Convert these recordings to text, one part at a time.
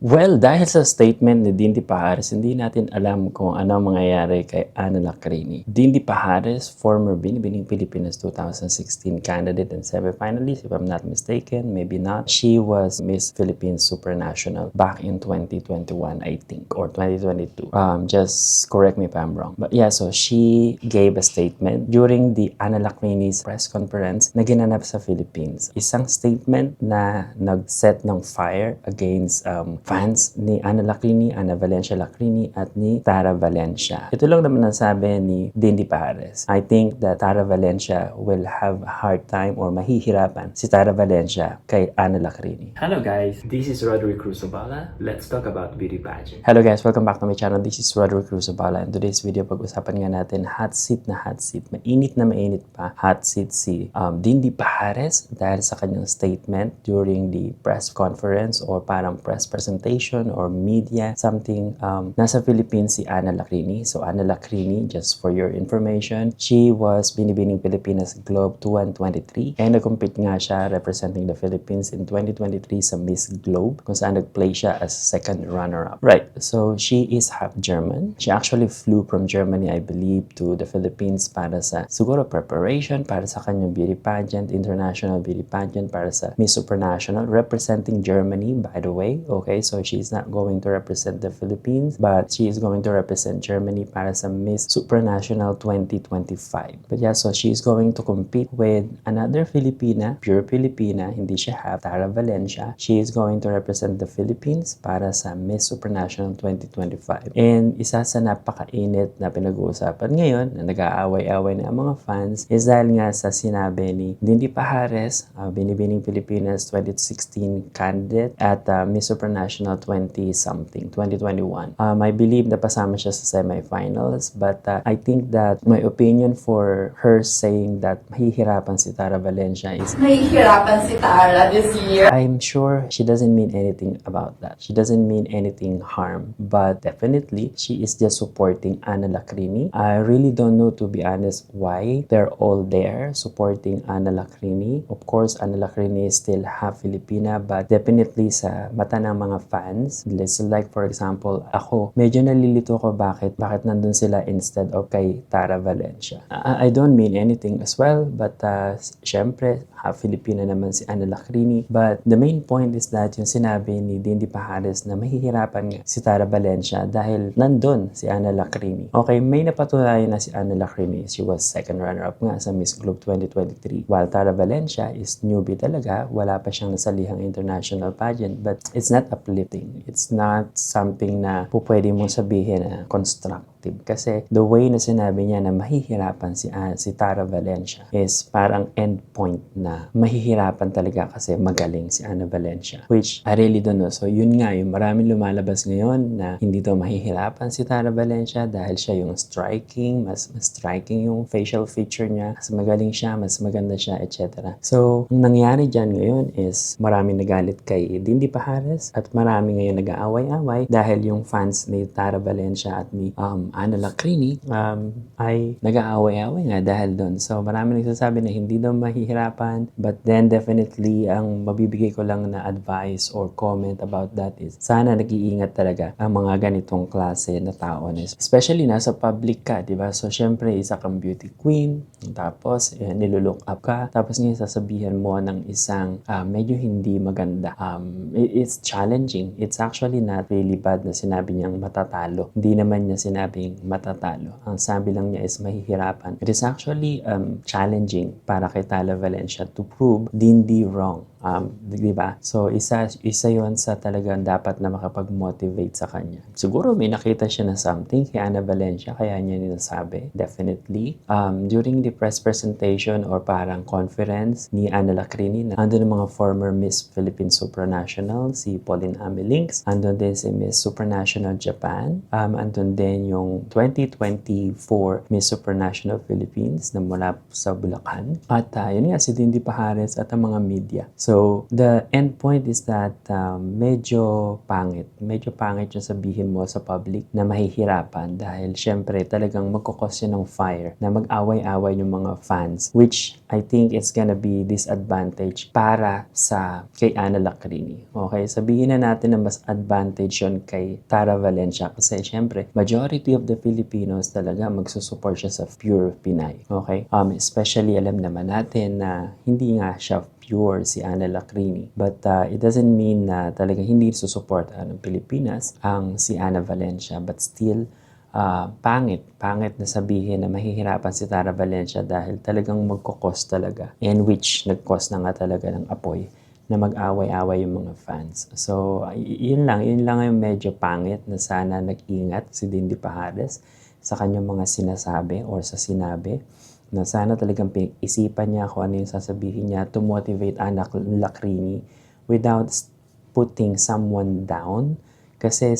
Well, dahil sa statement ni Dindy Pajares, hindi natin alam kung ano ang mangyayari kay Ana Lacrini. Dindy Pajares, former Binibining Pilipinas 2016 candidate and semi-finalist, if I'm not mistaken, maybe not. She was Miss Philippines Supranational back in 2021, I think, or 2022. Just correct me if I'm wrong. But yeah, so she gave a statement during the Ana Lacrini's press conference na ginanap sa Philippines. Isang statement na nag-set ng fire against fans ni Ana Lacrini, Ana Valencia Lacrini, at ni Tara Valencia. Ito lang naman ang sabi ni Dindy Pajares. I think that Tara Valencia will have a hard time or mahihirapan si Tara Valencia kay Ana Lacrini. Hello guys, this is Roderick Cruzabala. Let's talk about beauty pageant. Hello guys, welcome back to my channel. This is Roderick Cruzabala. In today's video, pag-usapan nga natin hot seat na hot seat. Mainit na mainit pa hot seat si Dindy Pajares dahil sa kanyang statement during the press conference or parang press presentation or media, something. Nasa Philippines si Ana Lacrini. So Ana Lacrini, just for your information, she was Binibining Pilipinas Globe 2023 and nag-compete nga siya representing the Philippines in 2023 sa Miss Globe kung saan nag-play siya as second runner-up. Right, so she is half German. She actually flew from Germany, I believe, to the Philippines para sa siguro preparation, para sa kanyang beauty pageant, international beauty pageant, para sa Miss Supranational, representing Germany, by the way. Okay, so she's not going to represent the Philippines, but she is going to represent Germany para sa Miss Supranational 2025. But yeah, so she's going to compete with another Filipina, pure Filipina, hindi siya half, Tara Valencia. She is going to represent the Philippines para sa Miss Supranational 2025. And isa sa napakainit na pinag-uusapan ngayon na nag-aaway-away na ang mga fans is dahil nga sa sinabi ni Dindy Pajares, Binibining Pilipinas 2016 candidate at Miss Supranational 20-something, 2021. I believe na pasama siya sa semifinals, but I think that my opinion for her saying that mahihirapan si Tara Valencia is Mahihirapan si Tara this year. I'm sure she doesn't mean anything about that. She doesn't mean anything harm, but definitely she is just supporting Ana Lacrini. I really don't know, to be honest, why they're all there supporting Ana Lacrini. Of course, Ana Lacrini is still half Filipina, but definitely sa mata ng mga fans, let's like for example, ako, medyo nalilito ko bakit nandun sila instead of kay Tara Valencia. I don't mean anything as well, but syempre, half Filipina naman si Ana Lacrini. But the main point is that yung sinabi ni Dindy Pajares na mahihirapan nga si Tara Valencia dahil nandun si Ana Lacrini. Okay, may napatunayan na si Ana Lacrini. She was second runner-up nga sa Miss Globe 2023. While Tara Valencia is newbie talaga, wala pa siyang nasalihang international pageant. But it's not uplifting. It's not something na pwede mong sabihin na constructive. Kasi the way na sinabi niya na mahihirapan si Tara Valencia is parang end point na mahihirapan talaga kasi magaling si Ana Valencia. Which I really don't know. So yun nga, yung maraming lumalabas ngayon na hindi daw mahihirapan si Tara Valencia dahil siya yung striking, mas striking yung facial feature niya, mas magaling siya, mas maganda siya, etc. So, ang nangyari dyan ngayon is maraming nagalit kay Dindy Pajares at marami ngayon nag-aaway-away dahil yung fans ni Tara Valencia at ni Ana Lacrini ay nag-aaway-aaway nga dahil doon. So, marami nagsasabi na hindi daw mahihirapan, but then definitely ang mabibigay ko lang na advice or comment about that is sana nag-iingat talaga ang mga ganitong klase na tao. Especially nasa public ka, di ba? So, syempre, isa kang beauty queen, tapos nilulook up ka, tapos ngayon sasabihan mo ng isang medyo hindi maganda. It's challenging. It's actually not really bad na sinabi niyang matatalo. Hindi naman niya sinabing matatalo. Ang sabi lang niya is mahihirapan. It is actually challenging para kay Tara Valencia to prove Dindy wrong. Di ba? So, isa yon sa talagang dapat na makapag-motivate sa kanya. Siguro may nakita siya na something kay Ana Valencia, kaya niya ninasabi. Definitely. During the press presentation or parang conference ni Ana Lacrini, andun ang mga former Miss Philippines Supranational, si Pauline Amelinx, andun din si Miss Supranational Japan, andun din yung 2024 Miss Supranational Philippines na mula sa Bulacan. At yun nga, si Dindy Pajares at ang mga media. So, So, the end point is that medyo pangit yung sabihin mo sa public na mahihirapan dahil syempre talagang magkukos yun ng fire na mag-away-away yung mga fans, which I think it's gonna be disadvantage para sa kay Ana Lacrini. Okay, sabihin na natin na mas advantage yun kay Tara Valencia kasi syempre majority of the Filipinos talaga magsusupport siya sa pure Pinay. Okay, especially alam naman natin na hindi nga siya pure si Ana Lacrini. But it doesn't mean na talaga hindi susupport ng Pilipinas ang si Ana Valencia. But still, pangit na sabihin na mahihirapan si Tara Valencia dahil talagang magkukos talaga. And which nagkos na nga talaga ng apoy na mag-away-away yung mga fans. So, yun lang yung medyo pangit na sana nag-ingat si Dindy Pajares sa kanyang mga sinasabi or sa sinabi na sana talagang pinag-isipan niya kung ano yung sasabihin niya to motivate Ana Lacrini without putting someone down. Kasi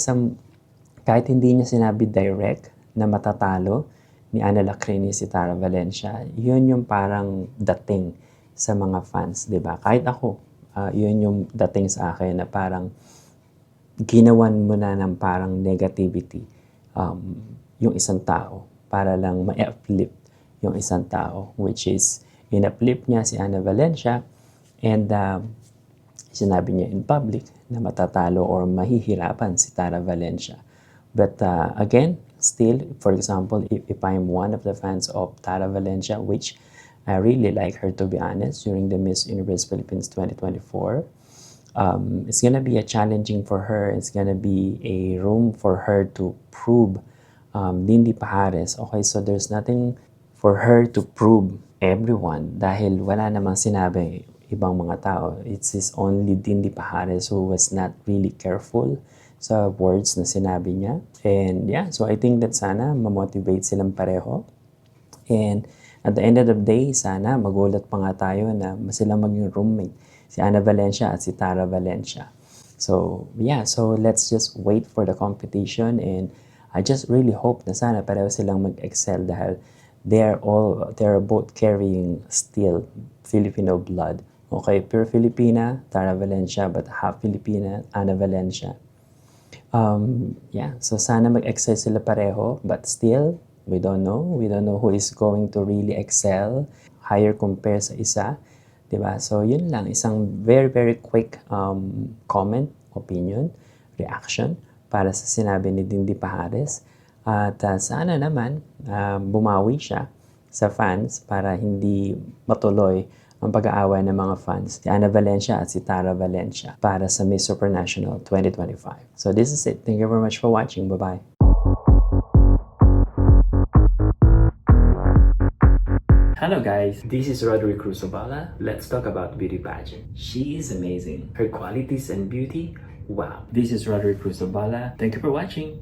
kahit hindi niya sinabi direct na matatalo ni Ana Lacrini si Tara Valencia, yun yung parang dating sa mga fans, di ba? Kahit ako, yun yung dating sa akin na parang ginawan mo na ng parang negativity yung isang tao para lang ma-uplift yung isang tao, which is in-uplift niya si Ana Valencia and sinabi niya in public na matatalo or mahihirapan si Tara Valencia. But again, still, for example, if I'm one of the fans of Tara Valencia, which I really like her to be honest, during the Miss Universe Philippines 2024, it's gonna be a challenging for her. It's gonna be a room for her to prove Dindy Pajares. Okay, so there's nothing for her to prove everyone dahil wala namang sinabi ibang mga tao. It's his only Dindy Pajares who was not really careful sa words na sinabi niya. And yeah, so I think that sana mamotivate silang pareho. And at the end of the day, sana magulat pa nga tayo na sila maging roommate, si Ana Valencia at si Tara Valencia. So yeah, so let's just wait for the competition and I just really hope na sana pareho silang mag-excel dahil they're both carrying still Filipino blood. Okay, pure Filipina, Tara Valencia, but half Filipina, Ana Valencia. Yeah, so sana mag-excel sila pareho, but still, we don't know who is going to really excel higher compare sa isa. Diba? So, yun lang. Isang very, very quick comment, opinion, reaction para sa sinabi ni Dindy Pajares. At sana naman bumawi siya sa fans para hindi matuloy ang pag-aaway ng mga fans si Ana Valencia at si Tara Valencia para sa Miss Supranational 2025. So this is it. Thank you very much for watching. Bye-bye. Hello guys, this is Roderick Cruzobala. Let's talk about beauty pageant. She is amazing. Her qualities and beauty, wow. This is Roderick Cruzobala. Thank you for watching.